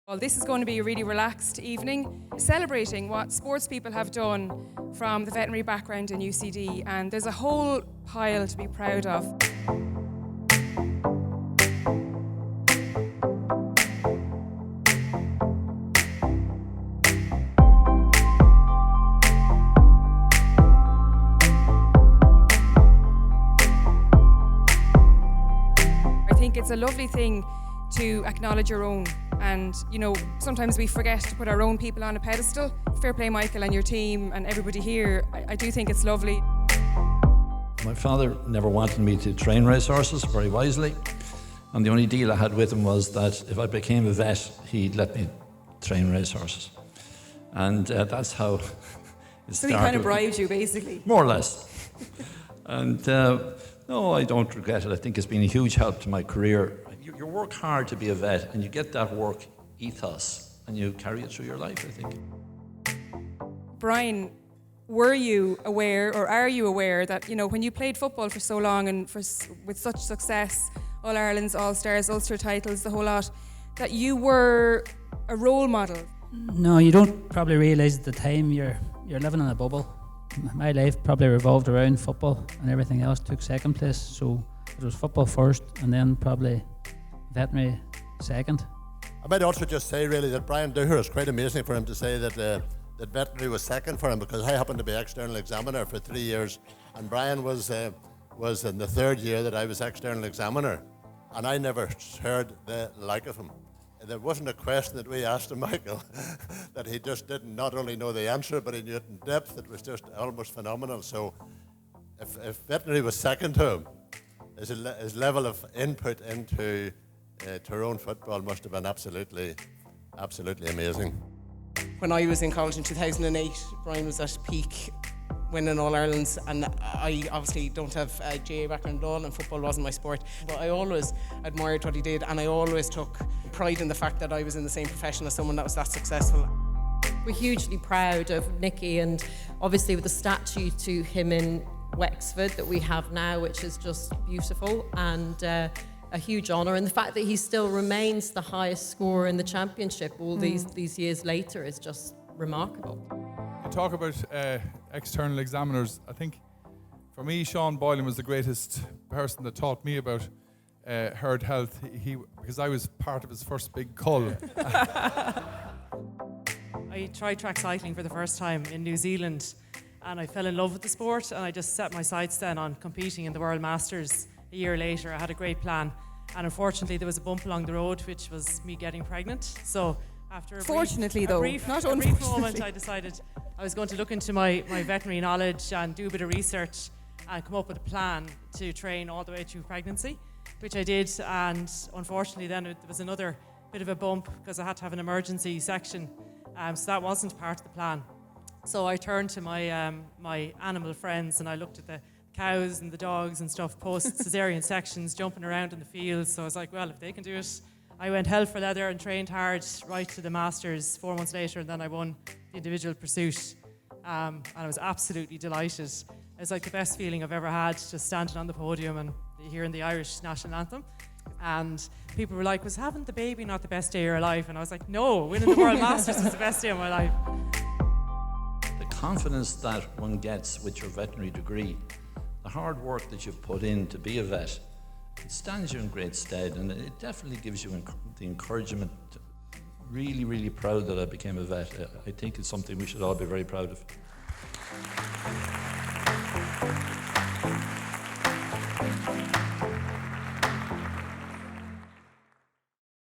Well, this is going to be a really relaxed evening, celebrating what sports people have done from the veterinary background in UCD, and there's a whole pile to be proud of. I think it's a lovely thing to acknowledge your own. And, you know, sometimes we forget to put our own people on a pedestal. Fair play, Michael, and your team and everybody here. I do think it's lovely. My father never wanted me to train racehorses, very wisely. And the only deal I had with him was that if I became a vet, he'd let me train racehorses. And that's how it started. So he kind of bribed you, basically? More or less. And no, I don't regret it. I think it's been a huge help to my career. You work hard to be a vet and you get that work ethos and you carry it through your life, I think. Brian, were you aware, or are you aware, that, you know, when you played football for so long and with such success, All-Irelands, All-Stars, Ulster titles, the whole lot, that you were a role model? No, you don't probably realise at the time you're living in a bubble. My life probably revolved around football and everything else took second place, so it was football first and then probably veterinary second. I might also just say really that Brian Dooher, is quite amazing for him to say that that veterinary was second for him, because I happened to be external examiner for 3 years and Brian was in the third year that I was external examiner, and I never heard the like of him. There wasn't a question that we asked him, Michael, that he just didn't not only know the answer, but he knew it in depth. It was just almost phenomenal. So if veterinary was second to him, his level of input into Tyrone football must have been absolutely amazing. When I was in college in 2008, Brian was at peak, winning All-Irelands, and I obviously don't have a GA background at all, and football wasn't my sport, but I always admired what he did, and I always took pride in the fact that I was in the same profession as someone that was that successful. We're hugely proud of Nicky, and obviously with the statue to him in Wexford that we have now, which is just beautiful and a huge honour, and the fact that he still remains the highest scorer in the championship all these years later is just remarkable. You talk about external examiners. I think for me, Sean Boylan was the greatest person that taught me about herd health. Because I was part of his first big cull. I tried track cycling for the first time in New Zealand, and I fell in love with the sport, and I just set my sights then on competing in the World Masters. A year later, I had a great plan, and unfortunately there was a bump along the road, which was me getting pregnant. So after a brief moment, I decided I was going to look into my veterinary knowledge and do a bit of research and come up with a plan to train all the way through pregnancy, which I did. And unfortunately then there was another bit of a bump because I had to have an emergency section, so that wasn't part of the plan. So I turned to my my animal friends and I looked at the cows and the dogs and stuff post cesarean sections jumping around in the fields. So I was like, well, if they can do it. I went hell for leather and trained hard right to the Masters 4 months later, and then I won the individual pursuit, and I was absolutely delighted. It was like the best feeling I've ever had, just standing on the podium and hearing the Irish national anthem. And people were like, was having the baby not the best day of your life? And I was like, no, winning the World Masters was the best day of my life. The confidence that one gets with your veterinary degree, the hard work that you've put in to be a vet, it stands you in great stead, and it definitely gives you the encouragement. Really, really proud that I became a vet. I think it's something we should all be very proud of.